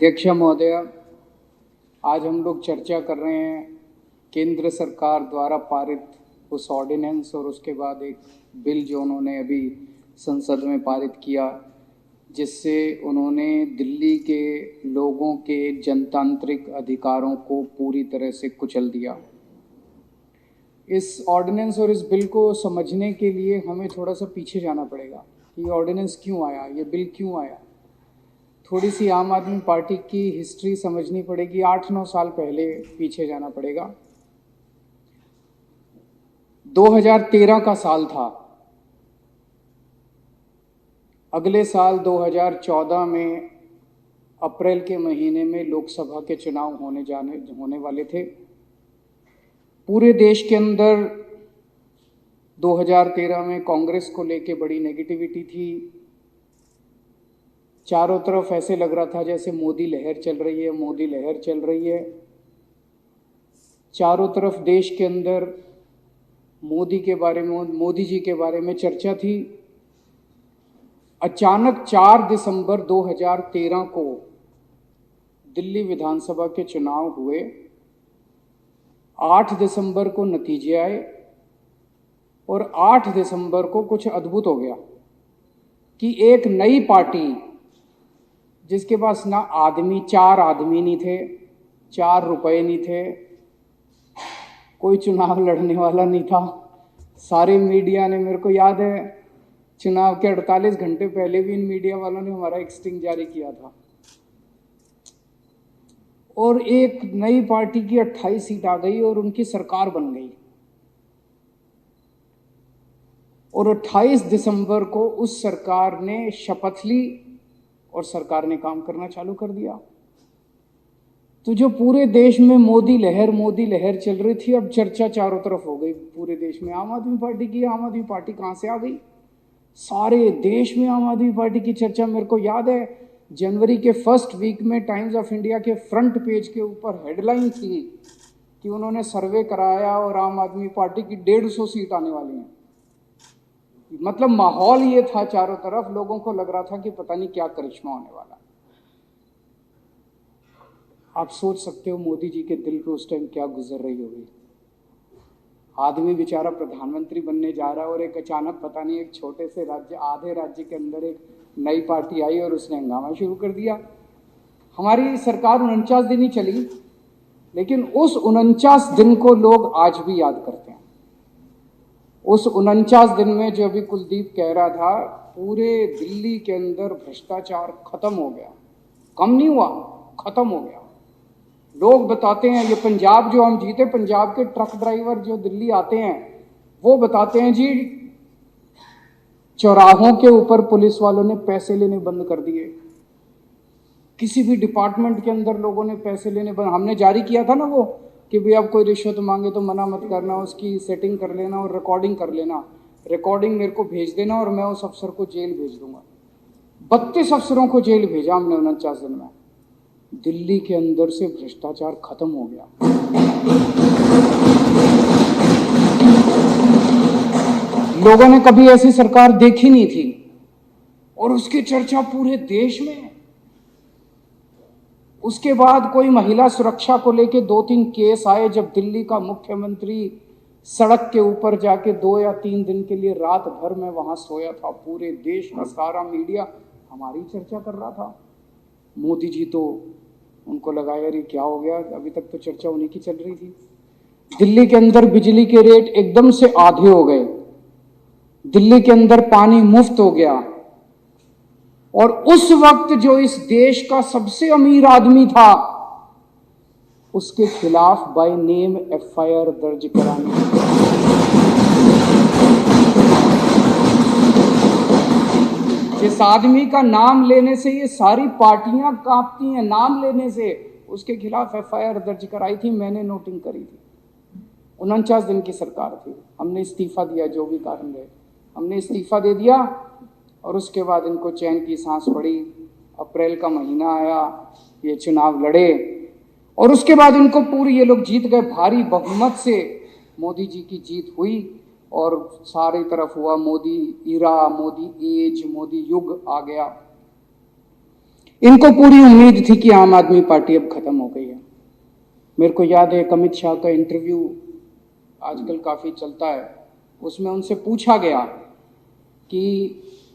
अध्यक्ष महोदय, आज हम लोग चर्चा कर रहे हैं केंद्र सरकार द्वारा पारित उस ऑर्डिनेंस और उसके बाद एक बिल जो उन्होंने अभी संसद में पारित किया, जिससे उन्होंने दिल्ली के लोगों के जनतांत्रिक अधिकारों को पूरी तरह से कुचल दिया। इस ऑर्डिनेंस और इस बिल को समझने के लिए हमें थोड़ा सा पीछे जाना पड़ेगा कि ये ऑर्डिनेंस क्यों आया, ये बिल क्यों आया। थोड़ी सी आम आदमी पार्टी की हिस्ट्री समझनी पड़ेगी, 8-9 साल पहले पीछे जाना पड़ेगा। 2013 का साल था। अगले साल 2014 में अप्रैल के महीने में लोकसभा के चुनाव होने वाले थे। पूरे देश के अंदर 2013 में कांग्रेस को लेके बड़ी नेगेटिविटी थी। चारों तरफ ऐसे लग रहा था जैसे मोदी लहर चल रही है, मोदी लहर चल रही है। चारों तरफ देश के अंदर मोदी जी के बारे में चर्चा थी। अचानक 4 दिसंबर 2013 को दिल्ली विधानसभा के चुनाव हुए। 8 दिसंबर को नतीजे आए और 8 दिसंबर को कुछ अद्भुत हो गया कि एक नई पार्टी जिसके पास ना 4 आदमी नहीं थे, 4 रुपए नहीं थे, कोई चुनाव लड़ने वाला नहीं था। सारे मीडिया ने, मेरे को याद है चुनाव के 48 घंटे पहले भी इन मीडिया वालों ने हमारा एक स्टिंग जारी किया था। और एक नई पार्टी की 28 सीट आ गई और उनकी सरकार बन गई। और 28 दिसंबर को उस सरकार ने शपथ ली और सरकार ने काम करना चालू कर दिया। तो जो पूरे देश में मोदी लहर चल रही थी, अब चर्चा चारों तरफ हो गई पूरे देश में आम आदमी पार्टी की। आम आदमी पार्टी कहाँ से आ गई? सारे देश में आम आदमी पार्टी की चर्चा। मेरे को याद है जनवरी के फर्स्ट वीक में टाइम्स ऑफ इंडिया के फ्रंट पेज के ऊपर हेडलाइन थी कि उन्होंने सर्वे कराया और आम आदमी पार्टी की 150 सीट आने वाली हैं। मतलब माहौल ये था, चारों तरफ लोगों को लग रहा था कि पता नहीं क्या करिश्मा होने वाला। आप सोच सकते हो मोदी जी के दिल पे उस टाइम क्या गुजर रही होगी। आदमी बेचारा प्रधानमंत्री बनने जा रहा है और एक अचानक पता नहीं एक छोटे से राज्य, आधे राज्य के अंदर एक नई पार्टी आई और उसने हंगामा शुरू कर दिया। हमारी सरकार 49 दिन ही चली, लेकिन उस 49 दिन को लोग आज भी याद करते हैं। उस 49 दिन में जो अभी कुलदीप कह रहा था, पूरे दिल्ली के अंदर भ्रष्टाचार खत्म हो गया। कम नहीं हुआ, खत्म हो गया। लोग बताते हैं, ये पंजाब जो हम जीते, पंजाब के ट्रक ड्राइवर जो दिल्ली आते हैं वो बताते हैं जी चौराहों के ऊपर पुलिस वालों ने पैसे लेने बंद कर दिए। किसी भी डिपार्टमेंट के अंदर लोगों ने पैसे लेने बंद। हमने जारी किया था ना वो कि भाई अब कोई रिश्वत मांगे तो मना मत करना, उसकी सेटिंग कर लेना और रिकॉर्डिंग कर लेना। रिकॉर्डिंग मेरे को भेज देना और मैं उस अफसर को जेल भेज दूंगा। 32 अफसरों को जेल भेजा हमने 49 दिन में। दिल्ली के अंदर से भ्रष्टाचार खत्म हो गया। लोगों ने कभी ऐसी सरकार देखी नहीं थी और उसकी चर्चा पूरे देश में। उसके बाद कोई महिला सुरक्षा को लेके 2-3 केस आए, जब दिल्ली का मुख्यमंत्री सड़क के ऊपर जाके 2 या 3 दिन के लिए रात भर में वहां सोया था। पूरे देश का सारा मीडिया हमारी चर्चा कर रहा था। मोदी जी तो उनको लगा यार ये क्या हो गया, अभी तक तो चर्चा उन्हीं की चल रही थी। दिल्ली के अंदर बिजली के रेट एकदम से आधे हो गए, दिल्ली के अंदर पानी मुफ्त हो गया। और उस वक्त जो इस देश का सबसे अमीर आदमी था, उसके खिलाफ बाय नेम एफआईआर दर्ज करानी। जिस आदमी का नाम लेने से ये सारी पार्टियां कांपती हैं, नाम लेने से, उसके खिलाफ एफआईआर दर्ज कराई थी, मैंने नोटिंग करी थी। 49 दिन की सरकार थी। हमने इस्तीफा दिया, जो भी कारण रहे, हमने इस्तीफा दे दिया और उसके बाद इनको चैन की सांस पड़ी। अप्रैल का महीना आया, ये चुनाव लड़े और उसके बाद इनको पूरी, ये लोग जीत गए। भारी बहुमत से मोदी जी की जीत हुई और सारी तरफ हुआ मोदी इरा, मोदी एज, मोदी युग आ गया। इनको पूरी उम्मीद थी कि आम आदमी पार्टी अब खत्म हो गई है। मेरे को याद है अमित शाह का इंटरव्यू आजकल काफ़ी चलता है, उसमें उनसे पूछा गया कि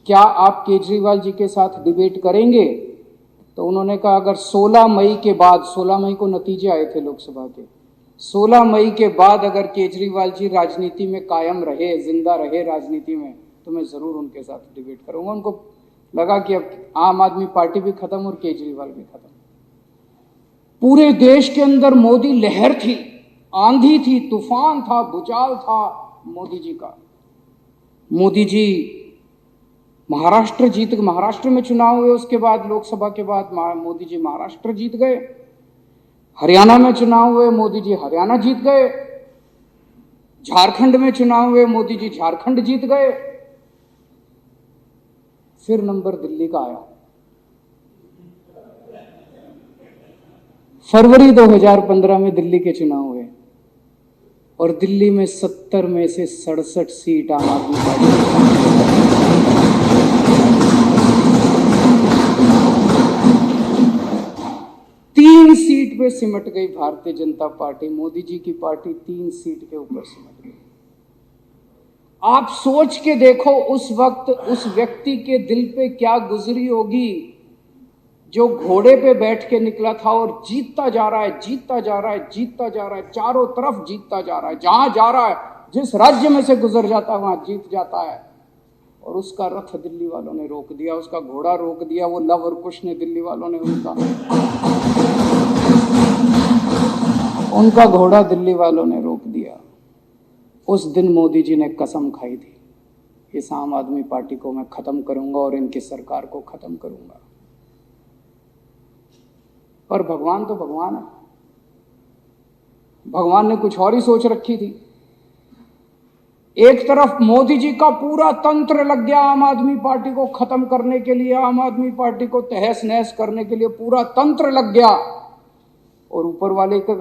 क्या आप केजरीवाल जी के साथ डिबेट करेंगे, तो उन्होंने कहा अगर 16 मई के बाद, 16 मई को नतीजे आए थे लोकसभा के, 16 मई के बाद अगर केजरीवाल जी राजनीति में कायम रहे, जिंदा रहे राजनीति में, तो मैं ज़रूर उनके साथ डिबेट करूंगा। उनको लगा कि अब आम आदमी पार्टी भी खत्म और केजरीवाल भी खत्म। पूरे देश के अंदर मोदी लहर थी, आंधी थी, तूफान था, भूचाल था मोदी जी का। मोदी जी महाराष्ट्र में चुनाव हुए, उसके बाद लोकसभा के बाद मोदी जी महाराष्ट्र जीत गए। हरियाणा में चुनाव हुए, मोदी जी हरियाणा जीत गए। झारखंड में चुनाव हुए, मोदी जी झारखंड जीत गए। फिर नंबर दिल्ली का आया। फरवरी 2015 में दिल्ली के चुनाव हुए और दिल्ली में 70 में से 67 सीट आम आदमी पार्टी। 3 सीट पे सिमट गई भारतीय जनता पार्टी। मोदी जी की पार्टी 3 सीट के ऊपर सिमट गई। आप सोच के देखो उस वक्त उस व्यक्ति के दिल पे क्या गुजरी होगी जो घोड़े पे बैठ के निकला था और जीतता जा रहा है, जीतता जा रहा है, जीतता जा रहा है, चारों तरफ जीतता जा रहा है, जहां जा रहा है, जिस राज्य में से गुजर जाता है वहां जीत जाता है। और उसका रथ दिल्ली वालों ने रोक दिया, उसका घोड़ा रोक दिया, वो लव और कुश ने, दिल्ली वालों ने उनका घोड़ा दिल्ली वालों ने रोक दिया। उस दिन मोदी जी ने कसम खाई थी, इस आम आदमी पार्टी को मैं खत्म करूंगा और इनकी सरकार को खत्म करूंगा। पर भगवान तो भगवान है, भगवान ने कुछ और ही सोच रखी थी। एक तरफ मोदी जी का पूरा तंत्र लग गया आम आदमी पार्टी को खत्म करने के लिए, आम आदमी पार्टी को तहस नहस करने के लिए पूरा तंत्र लग गया। और ऊपर वाले का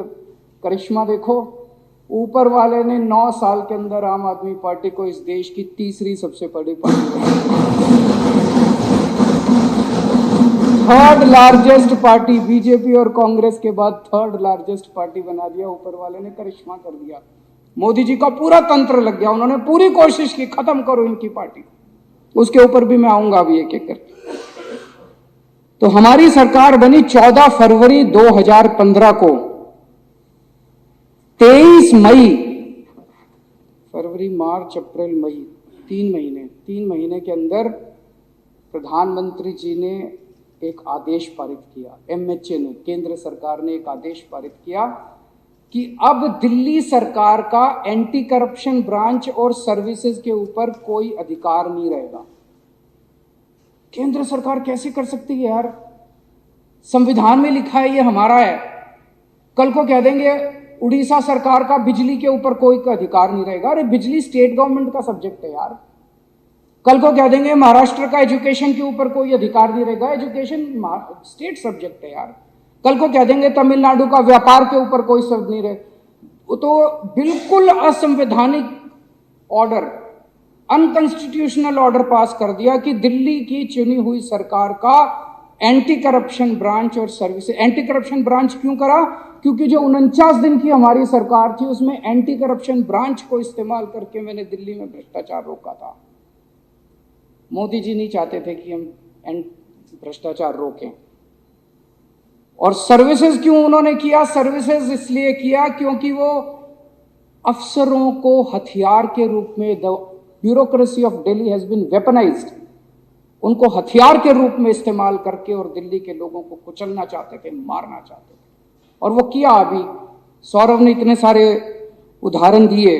करिश्मा देखो, ऊपर वाले ने 9 साल के अंदर आम आदमी पार्टी को इस देश की तीसरी सबसे बड़ी पार्टी बनाई। 3rd लार्जेस्ट पार्टी, बीजेपी और कांग्रेस के बाद 3rd लार्जेस्ट पार्टी बना दिया। ऊपर वाले ने करिश्मा कर दिया। मोदी जी का पूरा तंत्र लग गया, उन्होंने पूरी कोशिश की खत्म करो इनकी पार्टी को। उसके ऊपर भी मैं आऊंगा अभी एक एक करके। तो हमारी सरकार बनी 14 फरवरी 2015 को। 23 मई, फरवरी, मार्च, अप्रैल, मई, 3 महीने के अंदर प्रधानमंत्री जी ने एक आदेश पारित किया। एमएचए ने, केंद्र सरकार ने एक आदेश पारित किया कि अब दिल्ली सरकार का एंटी करप्शन ब्रांच और सर्विसेज के ऊपर कोई अधिकार नहीं रहेगा। केंद्र सरकार कैसे कर सकती है यार? संविधान में लिखा है ये हमारा है। कल को कह देंगे उड़ीसा सरकार का बिजली के ऊपर कोई अधिकार नहीं रहेगा। अरे बिजली स्टेट गवर्नमेंट का सब्जेक्ट है यार। कल को कह देंगे महाराष्ट्र का एजुकेशन के ऊपर कोई अधिकार नहीं रहेगा, एजुकेशन स्टेट सब्जेक्ट है यार। कल को कह देंगे तमिलनाडु का व्यापार के ऊपर कोई शब्द नहीं रहे। तो बिल्कुल असंवैधानिक ऑर्डर, अनकॉन्स्टिट्यूशनल ऑर्डर पास कर दिया कि दिल्ली की चुनी हुई सरकार का एंटी करप्शन ब्रांच और सर्विस। एंटी करप्शन ब्रांच क्यों करा? क्योंकि जो 49 दिन की हमारी सरकार थी उसमें एंटी करप्शन ब्रांच को इस्तेमाल करके मैंने दिल्ली में भ्रष्टाचार रोका था। मोदी जी नहीं चाहते थे कि हम भ्रष्टाचार रोकें। और सर्विसेज क्यों उन्होंने किया? सर्विसेज इसलिए किया क्योंकि वो अफसरों को हथियार के रूप में, the bureaucracy of Delhi has been weaponised, उनको हथियार के रूप में इस्तेमाल करके और दिल्ली के लोगों को कुचलना चाहते थे, मारना चाहते थे। और वो किया। अभी सौरभ ने इतने सारे उदाहरण दिए।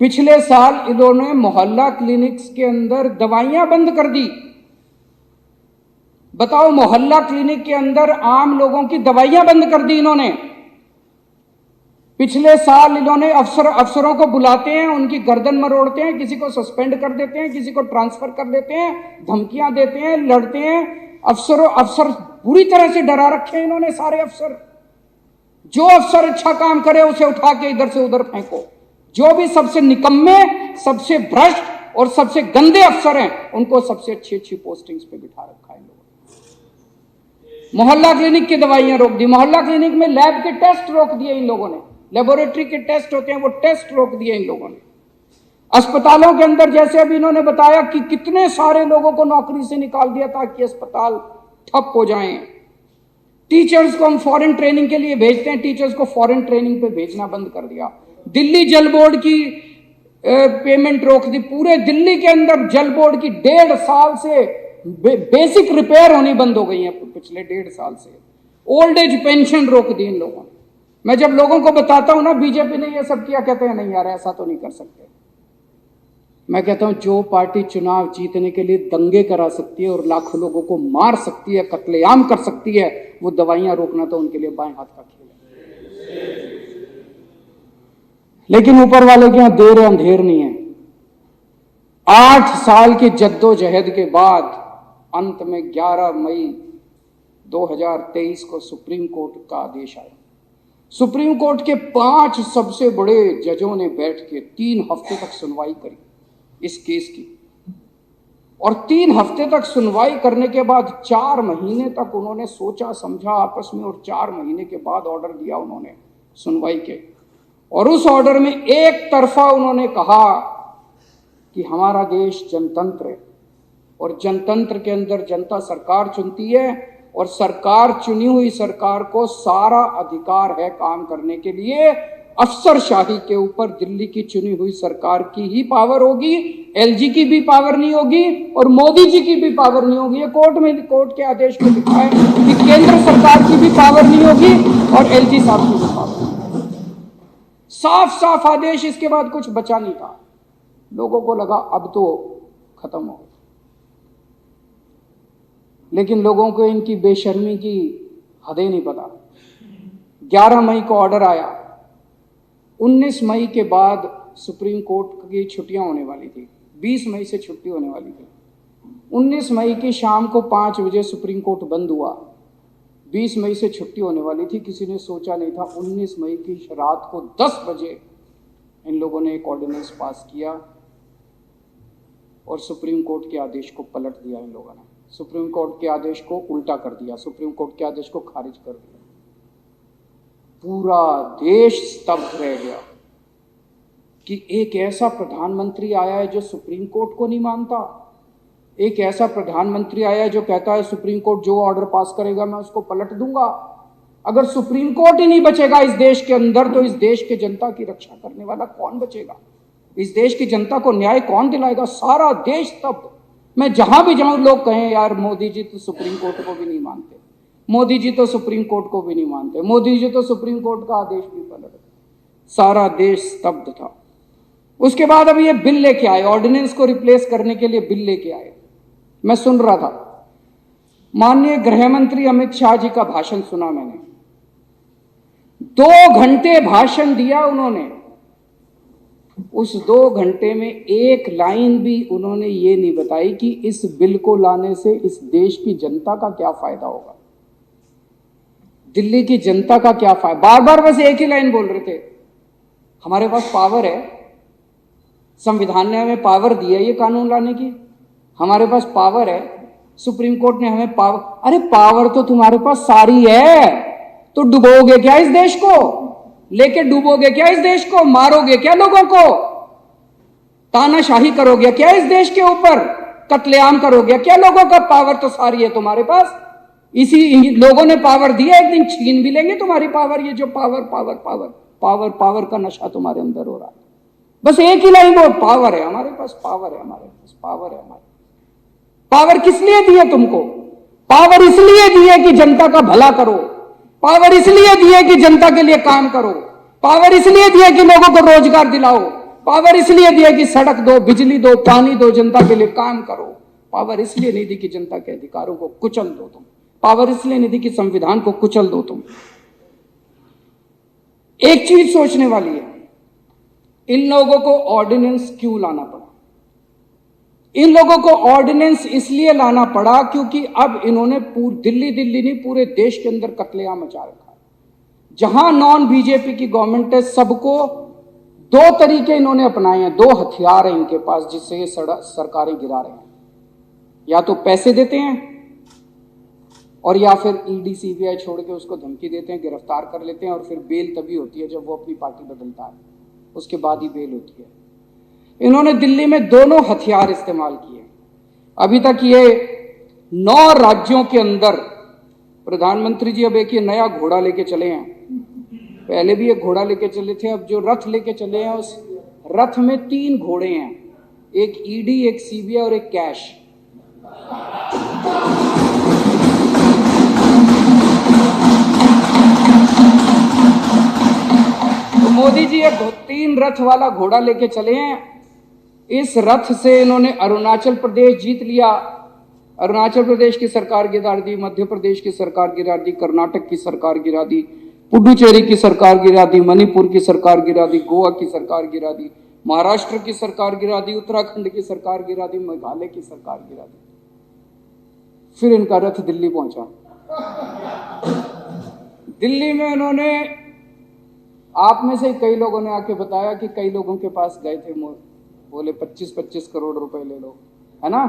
पिछले साल इन्होंने मोहल्ला क्लिनिक्स के अंदर दवाइयां बंद कर दी। बताओ, मोहल्ला क्लिनिक के अंदर आम लोगों की दवाइयां बंद कर दी इन्होंने। पिछले साल इन्होंने अफसरों को बुलाते हैं, उनकी गर्दन मरोड़ते हैं, किसी को सस्पेंड कर देते हैं, किसी को ट्रांसफर कर देते हैं, धमकियां देते हैं, लड़ते हैं। अफसर बुरी तरह से डरा रखे हैं इन्होंने सारे अफसर। जो अफसर अच्छा काम करे उसे उठा के इधर से उधर फेंको। जो भी सबसे निकम्मे, सबसे भ्रष्ट और सबसे गंदे अफसर हैं उनको सबसे अच्छी अच्छी पोस्टिंग्स पे बिठा रखा है लोगों। मोहल्ला क्लिनिक की दवाइयां रोक दी, मोहल्ला क्लिनिक में लैब के टेस्ट रोक दिए इन लोगों ने, लेबोरेटरी के टेस्ट होते हैं वो टेस्ट रोक दिए इन लोगों ने। अस्पतालों के अंदर जैसे अभी इन्होंने बताया कि कितने सारे लोगों को नौकरी से निकाल दिया ताकि अस्पताल ठप हो जाएं। टीचर्स को हम फॉरेन ट्रेनिंग के लिए भेजते हैं, टीचर्स को फॉरेन ट्रेनिंग पे भेजना बंद कर दिया। दिल्ली जल बोर्ड की पेमेंट रोक दी, पूरे दिल्ली के अंदर जल बोर्ड की 1.5 साल से बेसिक रिपेयर होनी बंद हो गई है, पिछले 1.5 साल से। ओल्ड एज पेंशन रोक दी इन लोगों ने। मैं जब लोगों को बताता हूं ना बीजेपी ने ये सब किया, कहते हैं नहीं यार ऐसा तो नहीं कर सकते। मैं कहता हूं जो पार्टी चुनाव जीतने के लिए दंगे करा सकती है और लाखों लोगों को मार सकती है, कत्लेआम कर सकती है, वो दवाइयां रोकना तो उनके लिए बाएं हाथ का खेल है। लेकिन ऊपर वाले के यहां देर अंधेर नहीं है। 8 साल की जद्दोजहद के बाद अंत में 11 मई 2023 को सुप्रीम कोर्ट का आदेश आया। सुप्रीम कोर्ट के 5 सबसे बड़े जजों ने बैठ के 3 हफ्ते तक सुनवाई करी इस केस की, और 3 हफ्ते तक सुनवाई करने के बाद 4 महीने तक उन्होंने सोचा समझा आपस में, और 4 महीने के बाद ऑर्डर दिया उन्होंने सुनवाई के। और उस ऑर्डर में एक तरफा उन्होंने कहा कि हमारा देश जनतंत्र है और जनतंत्र के अंदर जनता सरकार चुनती है और सरकार चुनी हुई सरकार को सारा अधिकार है काम करने के लिए। अफसरशाही के ऊपर दिल्ली की चुनी हुई सरकार की ही पावर होगी, एलजी की भी पावर नहीं होगी और मोदी जी की भी पावर नहीं होगी। ये कोर्ट के आदेश में लिखा है कि केंद्र सरकार की भी पावर नहीं होगी और एलजी साहब की भी पावर नहीं होगी। साफ साफ आदेश, इसके बाद कुछ बचा नहीं था। लोगों को लगा अब तो खत्म हो गया, लेकिन लोगों को इनकी बेशर्मी की हदें नहीं पता। 11 मई को ऑर्डर आया, 19 मई के बाद सुप्रीम कोर्ट की छुट्टियां होने वाली थी, 20 मई से छुट्टी होने वाली थी। 19 मई की शाम को 5 बजे सुप्रीम कोर्ट बंद हुआ, 20 मई से छुट्टी होने वाली थी। किसी ने सोचा नहीं था 19 मई की रात को 10 बजे इन लोगों ने एक ऑर्डिनेंस पास किया और सुप्रीम कोर्ट के आदेश को पलट दिया। इन लोगों ने सुप्रीम कोर्ट के आदेश को उल्टा कर दिया, सुप्रीम कोर्ट के आदेश को खारिज कर दिया। पूरा देश स्तब्ध रह गया कि एक ऐसा प्रधानमंत्री आया है जो सुप्रीम कोर्ट को नहीं मानता, एक ऐसा प्रधानमंत्री आया है जो कहता है सुप्रीम कोर्ट जो ऑर्डर पास करेगा मैं उसको पलट दूंगा। अगर सुप्रीम कोर्ट ही नहीं बचेगा इस देश के अंदर तो इस देश के जनता की रक्षा करने वाला कौन बचेगा? इस देश की जनता को न्याय कौन दिलाएगा? सारा देश स्तब्ध। मैं जहां भी जाऊं लोग कहें यार मोदी जी तो सुप्रीम कोर्ट को भी नहीं मानते, मोदी जी तो सुप्रीम कोर्ट को भी नहीं मानते, मोदी जी तो सुप्रीम कोर्ट का आदेश भी पलट दिया। सारा देश स्तब्ध था। उसके बाद अब ये बिल लेके आए, ऑर्डिनेंस को रिप्लेस करने के लिए बिल लेके आए। मैं सुन रहा था, माननीय गृह मंत्री अमित शाह जी का भाषण सुना मैंने। 2 घंटे भाषण दिया उन्होंने। उस 2 घंटे में एक लाइन भी उन्होंने ये नहीं बताई कि इस बिल को लाने से इस देश की जनता का क्या फायदा होगा, दिल्ली की जनता का क्या फायदा। बार बार बस एक ही लाइन बोल रहे थे, हमारे पास पावर है, संविधान ने हमें पावर दी है ये कानून लाने की, हमारे पास पावर है, सुप्रीम कोर्ट ने हमें पावर। अरे पावर तो तुम्हारे पास सारी है, तो डुबोगे क्या इस देश को? लेके डूबोगे क्या इस देश को? मारोगे क्या लोगों को? तानाशाही करोगे क्या इस देश के ऊपर? कत्लेआम करोगे क्या लोगों का? पावर तो सारी है तुम्हारे पास। इसी लोगों ने पावर दिया, एक दिन छीन भी लेंगे तुम्हारी पावर। ये जो power power power power power का नशा तुम्हारे अंदर हो रहा है। बस एक ही लाइन हो, पावर है हमारे पास, पावर है हमारे पास, पावर है हमारे पास। पावर किस लिए दी है तुमको? पावर इसलिए दी है कि जनता का भला करो, पावर इसलिए दी है कि जनता के लिए काम करो, पावर इसलिए दी है कि लोगों को रोजगार दिलाओ, पावर इसलिए दी है कि सड़क दो, बिजली दो, पानी दो, जनता के लिए काम करो। पावर इसलिए नहीं दी कि जनता के अधिकारों को कुचल दो तुम, पावर इसलिए नहीं दी कि संविधान को कुचल दो तुम। एक चीज सोचने वाली है, इन लोगों को ऑर्डिनेंस क्यों लाना पड़ा? इन लोगों को ऑर्डिनेंस इसलिए लाना पड़ा क्योंकि अब इन्होंने दिल्ली नहीं पूरे देश के अंदर कत्लेआम मचा रखा है। जहां नॉन बीजेपी की गवर्नमेंट है, सबको 2 तरीके इन्होंने अपनाए हैं, 2 हथियार हैं इनके पास जिससे ये सरकारें गिरा रहे हैं। या तो पैसे देते हैं और या फिर ईडी सीबीआई छोड़ के उसको धमकी देते हैं, गिरफ्तार कर लेते हैं, और फिर बेल तभी होती है जब वो अपनी पार्टी बदलता है, उसके बाद ही बेल होती है। इन्होंने दिल्ली में दोनों हथियार इस्तेमाल किए। अभी तक ये 9 राज्यों के अंदर प्रधानमंत्री जी अब एक ये नया घोड़ा लेके चले हैं। पहले भी एक घोड़ा लेके चले थे, अब जो रथ लेके चले हैं उस रथ में 3 घोड़े हैं, एक ईडी, एक सीबीआई और एक कैश। तो मोदी जी एक 3 रथ वाला घोड़ा लेके चले हैं। इस रथ से इन्होंने अरुणाचल प्रदेश जीत लिया, अरुणाचल प्रदेश की सरकार गिरा दी, मध्य प्रदेश की सरकार गिरा दी, कर्नाटक की सरकार गिरा दी, पुडुचेरी की सरकार गिरा दी, मणिपुर की सरकार गिरा दी, गोवा की सरकार गिरा दी, महाराष्ट्र की सरकार गिरा दी, उत्तराखंड की सरकार गिरा दी, मेघालय की सरकार गिरा दी। फिर इनका रथ दिल्ली पहुंचा। दिल्ली में इन्होंने, आप में से कई लोगों ने आके बताया कि कई लोगों के पास गए थे, बोले 25-25 करोड़ रुपए ले लो, है ना।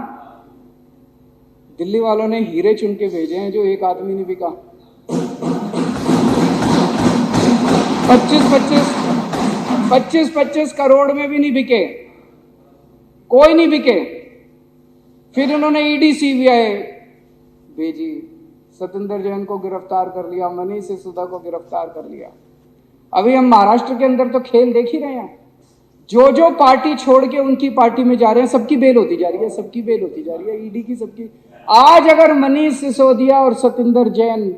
दिल्ली वालों ने हीरे चुन के भेजे हैं जो एक आदमी ने बिका। 25-25 करोड़ में भी नहीं बिके, कोई नहीं बिके। फिर उन्होंने ईडी सीबीआई भेजी, सत्येंद्र जैन को गिरफ्तार कर लिया, मनीष सिसोदिया को गिरफ्तार कर लिया। अभी हम महाराष्ट्र के अंदर तो खेल देख ही रहे हैं, जो जो पार्टी छोड़ के उनकी पार्टी में जा रहे हैं सबकी बेल होती जा रही है, सबकी बेल होती जा रही है, ईडी की सबकी। आज अगर मनीष सिसोदिया और सत्येंद्र जैन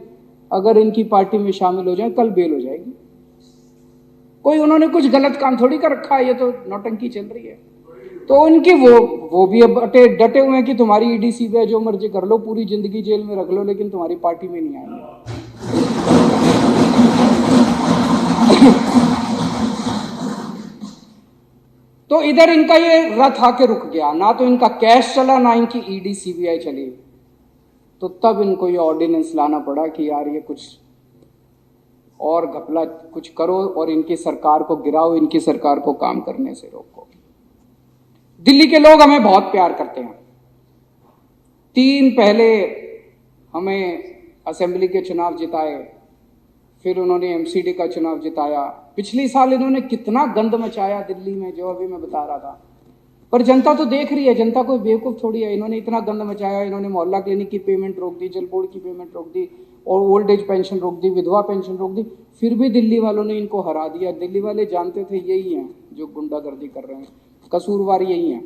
अगर इनकी पार्टी में शामिल हो जाए, कल बेल हो जाएगी। कोई उन्होंने कुछ गलत काम थोड़ी कर रखा है, ये तो नौटंकी चल रही है। तो उनकी वो भी अब डटे हुए हैं कि तुम्हारी ईडी सीबीआई जो मर्जी कर लो, पूरी जिंदगी जेल में रख लो, लेकिन तुम्हारी पार्टी में नहीं आएंगे। तो इधर इनका ये रथ आके रुक गया, ना तो इनका कैश चला, ना इनकी ईडी सीबीआई चली। तो तब इनको ये ऑर्डिनेंस लाना पड़ा कि यार ये कुछ और घपला कुछ करो और इनकी सरकार को गिराओ, इनकी सरकार को काम करने से रोको। दिल्ली के लोग हमें बहुत प्यार करते हैं। 3 पहले हमें असेंबली के चुनाव जिताए, फिर उन्होंने एमसीडी का चुनाव जिताया। पिछले साल इन्होंने कितना गंद मचाया दिल्ली में, जो अभी मैं बता रहा था। पर जनता तो देख रही है, जनता कोई बेवकूफ़ थोड़ी है। इन्होंने इतना गंद मचाया, इन्होंने मोहल्ला क्लिनिक की पेमेंट रोक दी, जल बोर्ड की पेमेंट रोक दी, और ओल्ड एज पेंशन रोक दी, विधवा पेंशन रोक दी। फिर भी दिल्ली वालों ने इनको हरा दिया। दिल्ली वाले जानते थे यही हैं जो गुंडागर्दी कर रहे हैं, कसूरवार यही हैं।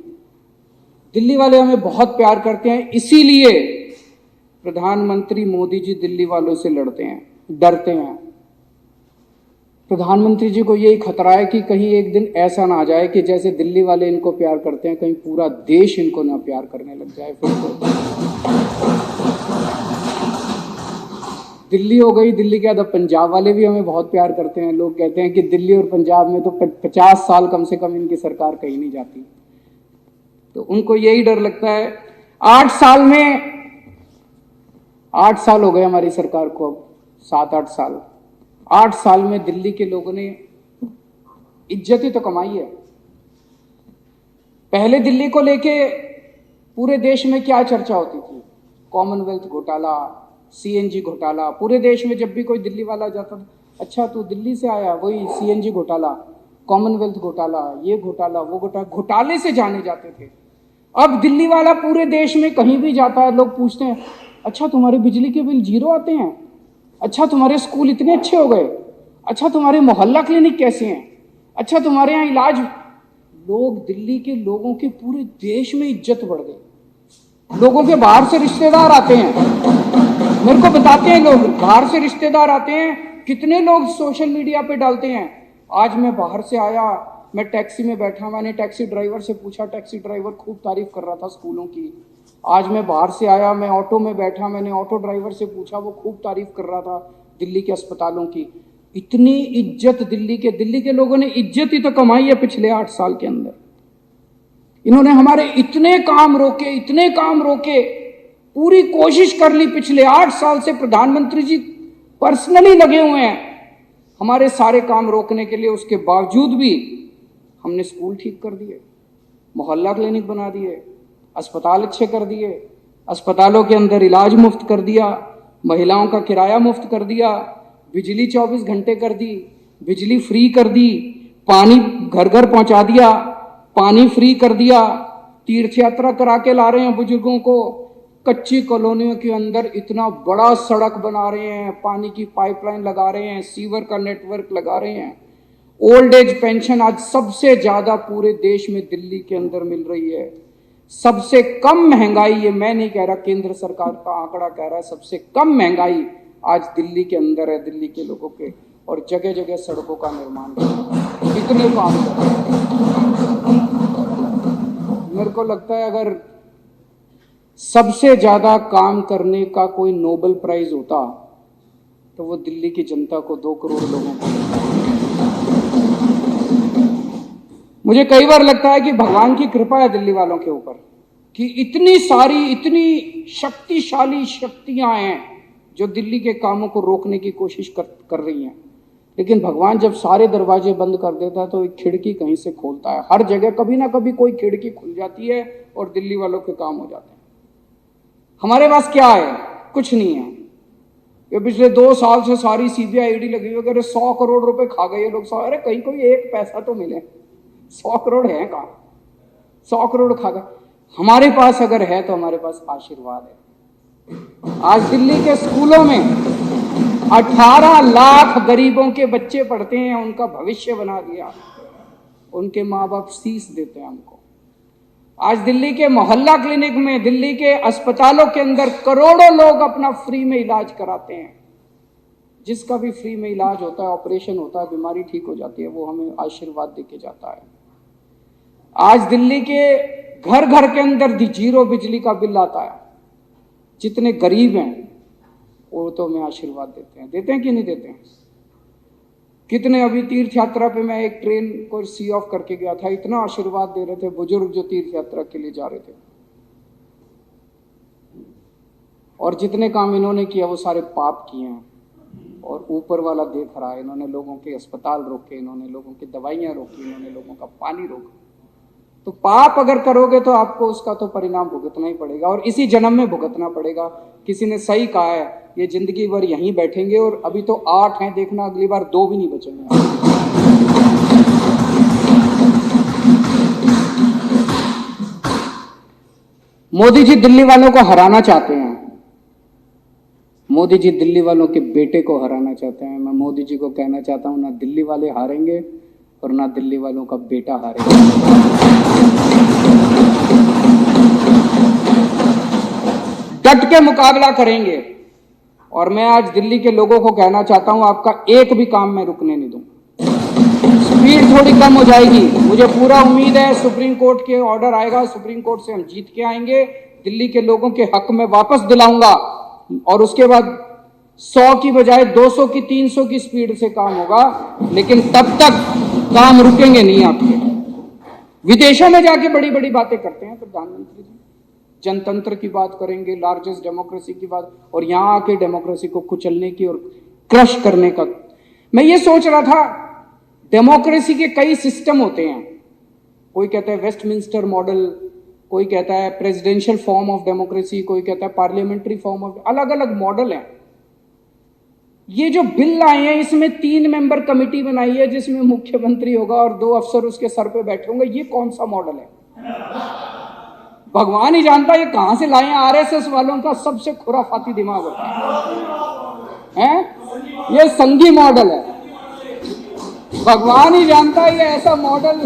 दिल्ली वाले हमें बहुत प्यार करते हैं, इसीलिए प्रधानमंत्री मोदी जी दिल्ली वालों से लड़ते हैं, डरते हैं। प्रधानमंत्री जी को यही खतरा है कि कहीं एक दिन ऐसा ना आ जाए कि जैसे दिल्ली वाले इनको प्यार करते हैं, कहीं पूरा देश इनको ना प्यार करने लग जाए। फिर तो दिल्ली हो गई, दिल्ली के बाद पंजाब वाले भी हमें बहुत प्यार करते हैं। लोग कहते हैं कि दिल्ली और पंजाब में तो 50 साल कम से कम इनकी सरकार कहीं नहीं जाती। तो उनको यही डर लगता है। 8 साल में 8 साल हो गए हमारी सरकार को, अब 7-8 साल। 8 साल में दिल्ली के लोगों ने इज्जत ही तो कमाई है। पहले दिल्ली को लेके पूरे देश में क्या चर्चा होती थी? कॉमनवेल्थ घोटाला, सीएनजी घोटाला। पूरे देश में जब भी कोई दिल्ली वाला जाता था, अच्छा तू दिल्ली से आया, वही सीएनजी घोटाला, कॉमनवेल्थ घोटाला, ये घोटाला, वो घोटाला, घोटाले से जाने जाते थे। अब दिल्ली वाला पूरे देश में कहीं भी जाता है, लोग पूछते हैं अच्छा तुम्हारे बिजली के बिल 0 आते हैं, अच्छा तुम्हारे स्कूल इतने अच्छे हो गए, अच्छा तुम्हारे मोहल्ला क्लिनिक कैसे हैं, अच्छा तुम्हारे यहाँ इलाज। लोग, दिल्ली के लोगों की पूरे देश में इज्जत बढ़ गई। लोगों के बाहर से रिश्तेदार आते हैं, मेरे को बताते हैं लोग, बाहर से रिश्तेदार आते हैं। कितने लोग सोशल मीडिया पे डालते हैं, आज मैं बाहर से आया, मैं टैक्सी में बैठा, मैंने टैक्सी ड्राइवर से पूछा, टैक्सी ड्राइवर खूब तारीफ कर रहा था स्कूलों की। आज मैं बाहर से आया, मैं ऑटो में बैठा, मैंने ऑटो ड्राइवर से पूछा, वो खूब तारीफ कर रहा था दिल्ली के अस्पतालों की। इतनी इज्जत दिल्ली के लोगों ने इज्जत ही तो कमाई है पिछले 8 साल के अंदर। इन्होंने हमारे इतने काम रोके, पूरी कोशिश कर ली। पिछले 8 साल से प्रधानमंत्री जी पर्सनली लगे हुए हैं हमारे सारे काम रोकने के लिए। उसके बावजूद भी हमने स्कूल ठीक कर दिए, मोहल्ला क्लिनिक बना दिए, अस्पताल अच्छे कर दिए, अस्पतालों के अंदर इलाज मुफ्त कर दिया, महिलाओं का किराया मुफ्त कर दिया, बिजली 24 घंटे कर दी, बिजली फ्री कर दी, पानी घर घर पहुंचा दिया, पानी फ्री कर दिया, तीर्थ यात्रा करा के ला रहे हैं बुजुर्गों को, कच्ची कॉलोनियों के अंदर इतना बड़ा सड़क बना रहे हैं, पानी की पाइपलाइन लगा रहे हैं, सीवर का नेटवर्क लगा रहे हैं। ओल्ड एज पेंशन आज सबसे ज्यादा पूरे देश में दिल्ली के अंदर मिल रही है। सबसे कम महंगाई, ये मैं नहीं कह रहा, केंद्र सरकार का आंकड़ा कह रहा है, सबसे कम महंगाई आज दिल्ली के अंदर है, दिल्ली के लोगों के। और जगह जगह सड़कों का निर्माण कितने काम कर रहे हैं। मेरे को लगता है अगर सबसे ज्यादा काम करने का कोई नोबेल प्राइज होता तो वो दिल्ली की जनता को, 2 करोड़ लोगों को। मुझे कई बार लगता है कि भगवान की कृपा है दिल्ली वालों के ऊपर कि इतनी सारी, इतनी शक्तिशाली शक्तियां हैं जो दिल्ली के कामों को रोकने की कोशिश कर रही हैं। लेकिन भगवान जब सारे दरवाजे बंद कर देता है तो एक खिड़की कहीं से खोलता है। हर जगह कभी ना कभी कोई खिड़की खुल जाती है और दिल्ली वालों के काम हो जाते हैं। हमारे पास क्या है? कुछ नहीं है। ये पिछले 2 साल से सारी सीबीआई ईडी लगी हुई, अगर 100 करोड़ रुपए खा गए ये लोग। अरे कहीं कोई एक पैसा तो मिले। 100 करोड़ है कहाँ? 100 करोड़ खा गए। हमारे पास अगर है तो हमारे पास आशीर्वाद है। आज दिल्ली के स्कूलों में 18 लाख गरीबों के बच्चे पढ़ते हैं, उनका भविष्य बना दिया। उनके माँ बाप फीस देते हैं हमको। आज दिल्ली के मोहल्ला क्लिनिक में, दिल्ली के अस्पतालों के अंदर करोड़ों लोग अपना फ्री में इलाज कराते हैं। जिसका भी फ्री में इलाज होता है, ऑपरेशन होता है, बीमारी ठीक हो जाती है, वो हमें आशीर्वाद देके जाता है। आज दिल्ली के घर घर के अंदर 0 बिजली का बिल आता है। जितने गरीब हैं वो तो हमें आशीर्वाद देते हैं कि नहीं देते हैं? कितने अभी तीर्थ यात्रा पे मैं एक ट्रेन को सी ऑफ करके गया था, इतना आशीर्वाद दे रहे थे बुजुर्ग जो तीर्थ यात्रा के लिए जा रहे थे। और जितने काम इन्होंने किया वो सारे पाप किए हैं और ऊपर वाला देख रहा है। इन्होंने लोगों के अस्पताल रोके, इन्होंने लोगों की दवाइयां रोकी, इन्होंने लोगों का पानी रोका। तो पाप अगर करोगे तो आपको उसका तो परिणाम भुगतना ही पड़ेगा और इसी जन्म में भुगतना पड़ेगा। किसी ने सही कहा है, ये जिंदगी भर यहीं बैठेंगे और अभी तो 8 हैं, देखना अगली बार 2 भी नहीं बचेंगे। मोदी जी दिल्ली वालों को हराना चाहते हैं। मोदी जी दिल्ली वालों के बेटे को हराना चाहते हैं। मैं मोदी जी को कहना चाहता हूं, ना दिल्ली वाले हारेंगे और ना दिल्ली वालों का बेटा हारेगा। डट के मुकाबला करेंगे। और मैं आज दिल्ली के लोगों को कहना चाहता हूं, आपका एक भी काम मैं रुकने नहीं दूंगा। स्पीड थोड़ी कम हो जाएगी, मुझे पूरा उम्मीद है सुप्रीम कोर्ट के ऑर्डर आएगा, सुप्रीम कोर्ट से हम जीत के आएंगे, दिल्ली के लोगों के हक में वापस दिलाऊंगा और उसके बाद 100 की बजाय 200 की 300 की स्पीड से काम होगा। लेकिन तब तक काम रुकेंगे नहीं आपके। विदेशों में जाके बड़ी बड़ी बातें करते हैं प्रधानमंत्री जी, जनतंत्र की बात करेंगे, लार्जेस्ट डेमोक्रेसी की बात, और यहां आके डेमोक्रेसी को कुचलने की और क्रश करने का। मैं ये सोच रहा था, डेमोक्रेसी के कई सिस्टम होते हैं। कोई कहता है वेस्टमिंस्टर मॉडल, कोई कहता है प्रेसिडेंशियल फॉर्म ऑफ डेमोक्रेसी, कोई कहता है पार्लियामेंट्री फॉर्म ऑफ, अलग अलग मॉडल है। ये जो बिल आए हैं इसमें 3 मेंबर कमेटी बनाई है जिसमें मुख्यमंत्री होगा और 2 अफसर उसके सर पे बैठे होंगे। ये कौन सा मॉडल है? भगवान ही जानता ये कहां से लाए हैं। आरएसएस वालों का सबसे खुराफाती दिमाग होता है। ये संघी मॉडल है। भगवान ही जानता है ये ऐसा मॉडल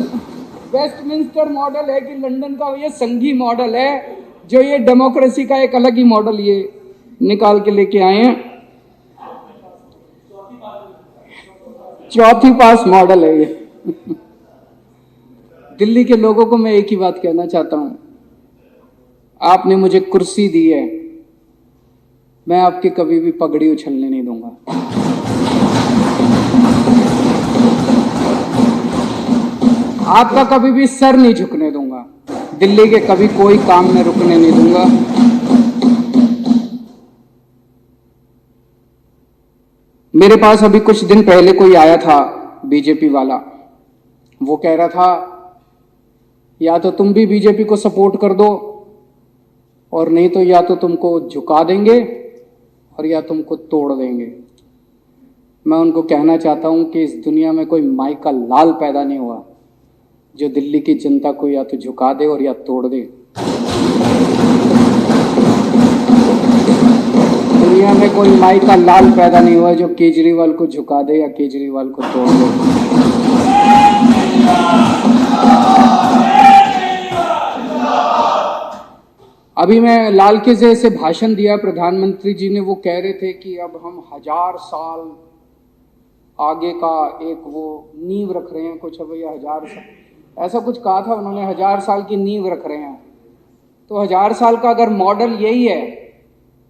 वेस्टमिंस्टर मॉडल है कि लंदन का। ये संघी मॉडल है जो ये डेमोक्रेसी का एक अलग ही मॉडल ये निकाल के लेके आए हैं। चौथी पास मॉडल है ये। दिल्ली के लोगों को मैं एक ही बात कहना चाहता हूं, आपने मुझे कुर्सी दी है, मैं आपकी कभी भी पगड़ी उछलने नहीं दूंगा। आपका कभी भी सर नहीं झुकने दूंगा। दिल्ली के कभी कोई काम में रुकने नहीं दूंगा। मेरे पास अभी कुछ दिन पहले कोई आया था बीजेपी वाला, वो कह रहा था या तो तुम भी बीजेपी को सपोर्ट कर दो और नहीं तो या तो तुमको झुका देंगे और या तुमको तोड़ देंगे। मैं उनको कहना चाहता हूं कि इस दुनिया में कोई माई का लाल पैदा नहीं हुआ जो दिल्ली की जनता को या तो झुका दे और या तोड़ दे। दुनिया में कोई माई का लाल पैदा नहीं हुआ जो केजरीवाल को झुका दे या केजरीवाल को तोड़ दे। अभी मैं लाल किले से भाषण दिया, प्रधानमंत्री जी ने, वो कह रहे थे कि अब हम 1000 साल आगे का एक वो नींव रख रहे हैं, कुछ भैया 1000 साल ऐसा कुछ कहा था उन्होंने, 1000 साल की नींव रख रहे हैं। तो 1000 साल का अगर मॉडल यही है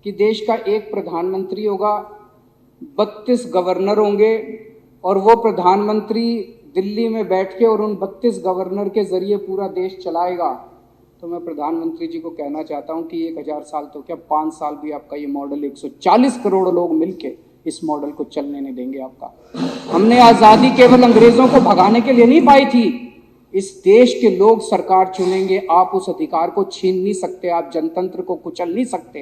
कि देश का एक प्रधानमंत्री होगा, 32 गवर्नर होंगे और वो प्रधानमंत्री दिल्ली में बैठ के और उन 32 गवर्नर के जरिए पूरा देश चलाएगा, तो मैं प्रधानमंत्री जी को कहना चाहता हूं कि 1000 साल तो क्या 5 साल भी आपका ये मॉडल 140 करोड़ लोग मिलके इस मॉडल को चलने नहीं देंगे आपका। हमने आज़ादी केवल अंग्रेजों को भगाने के लिए नहीं पाई थी। इस देश के लोग सरकार चुनेंगे, आप उस अधिकार को छीन नहीं सकते, आप जनतंत्र को कुचल नहीं सकते।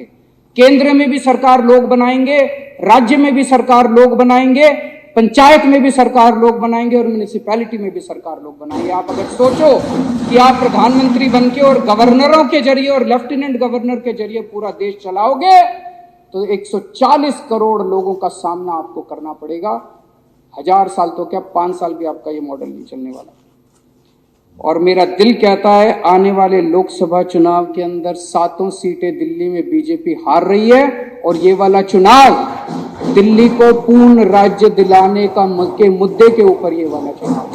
केंद्र में भी सरकार लोग बनाएंगे, राज्य में भी सरकार लोग बनाएंगे, पंचायत में भी सरकार लोग बनाएंगे और म्यूनिसिपैलिटी में भी सरकार लोग बनाएंगे। आप अगर सोचो कि आप प्रधानमंत्री बनके और गवर्नरों के जरिए और लेफ्टिनेंट गवर्नर के जरिए पूरा देश चलाओगे तो 140 करोड़ लोगों का सामना आपको करना पड़ेगा। 1000 साल तो क्या 5 साल भी आपका ये मॉडल नहीं चलने वाला। और मेरा दिल कहता है आने वाले लोकसभा चुनाव के अंदर 7 सीटें दिल्ली में बीजेपी हार रही है और ये वाला चुनाव दिल्ली को पूर्ण राज्य दिलाने का के मुद्दे के ऊपर ये वाला चुनाव